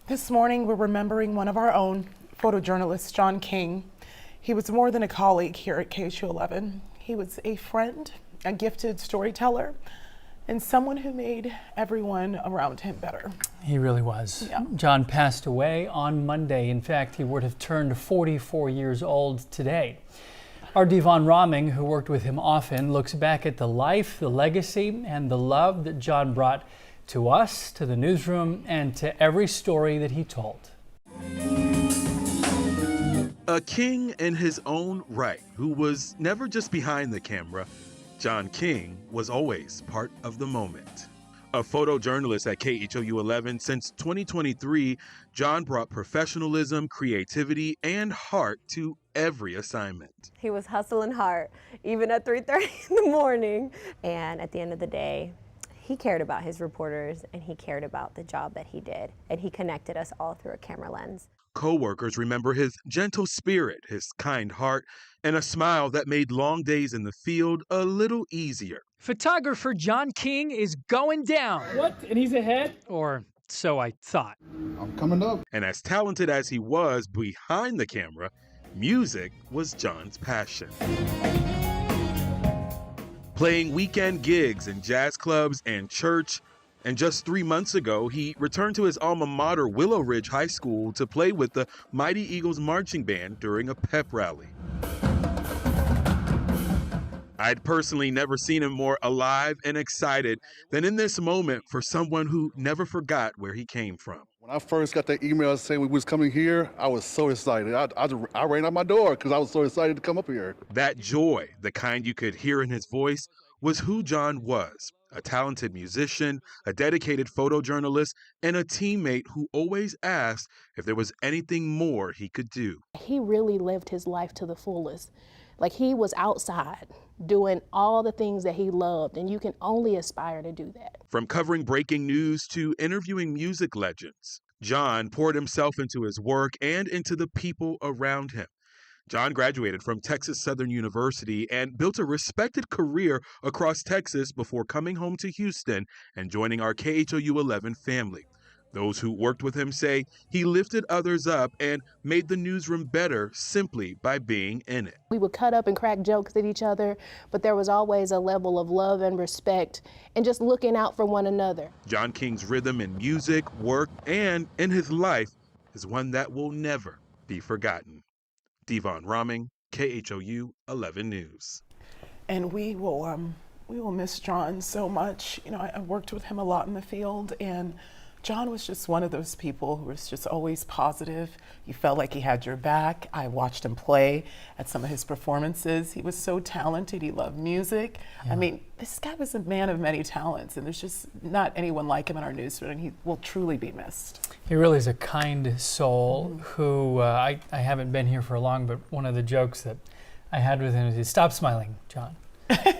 This morning, we're remembering one of our own, photojournalist John King. He was more than a colleague here at KHU11. He was a friend, a gifted storyteller, and someone who made everyone around him better. He really was. Yeah. John passed away on Monday. In fact, he would have turned 44 years old today. Our Devon Raming, who worked with him often, looks back at the life, the legacy, and the love that John brought to us, to the newsroom, and to every story that he told. A king in his own right, who was never just behind the camera, John King was always part of the moment. A photojournalist at KHOU 11 since 2023, John brought professionalism, creativity, and heart to every assignment. He was hustling hard, even at 3:30 in the morning. And at the end of the day, he cared about his reporters and he cared about the job that he did. And he connected us all through a camera lens. Co-workers remember his gentle spirit, his kind heart, and a smile that made long days in the field a little easier. Photographer John King is going down. What? And he's ahead? Or so I thought. I'm coming up. And as talented as he was behind the camera, music was John's passion. Playing weekend gigs in jazz clubs and church, and just 3 months ago, he returned to his alma mater, Willow Ridge High School, to play with the Mighty Eagles marching band during a pep rally. I'd personally never seen him more alive and excited than in this moment for someone who never forgot where he came from. When I first got that email saying we was coming here, I was so excited. I ran out my door because I was so excited to come up here. That joy, the kind you could hear in his voice, was who John was. A talented musician, a dedicated photojournalist, and a teammate who always asked if there was anything more he could do. He really lived his life to the fullest. Like, he was outside doing all the things that he loved, and you can only aspire to do that. From covering breaking news to interviewing music legends, John poured himself into his work and into the people around him. John graduated from Texas Southern University and built a respected career across Texas before coming home to Houston and joining our KHOU 11 family. Those who worked with him say he lifted others up and made the newsroom better simply by being in it. We would cut up and crack jokes at each other, but there was always a level of love and respect and just looking out for one another. John King's rhythm in music, work, and in his life is one that will never be forgotten. Devon Raming, KHOU 11 News. And we will miss John so much. You know, I worked with him a lot in the field, and John was just one of those people who was just always positive. You felt like he had your back. I watched him play at some of his performances. He was so talented. He loved music. Yeah. I mean, this guy was a man of many talents, and there's just not anyone like him in our newsroom, and he will truly be missed. He really is a kind soul who, I haven't been here for long, but one of the jokes that I had with him is, stop smiling, John.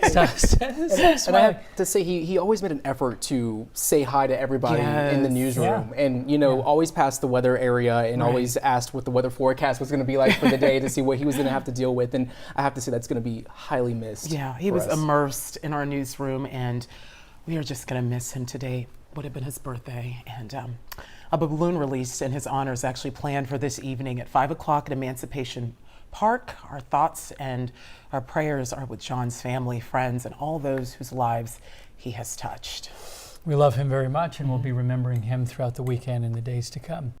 Stop and I have to say, he always made an effort to say hi to everybody in the newsroom, and always passed the weather area and always asked what the weather forecast was going to be like for the day to see what he was going to have to deal with. And I have to say, that's going to be highly missed. Yeah, he was immersed in our newsroom, and we are just going to miss him today. Would have been his birthday, and a balloon release in his honor is actually planned for this evening at 5 o'clock at Emancipation Park. Our thoughts and our prayers are with John's family, friends, and all those whose lives he has touched. We love him very much, and we'll be remembering him throughout the weekend and the days to come.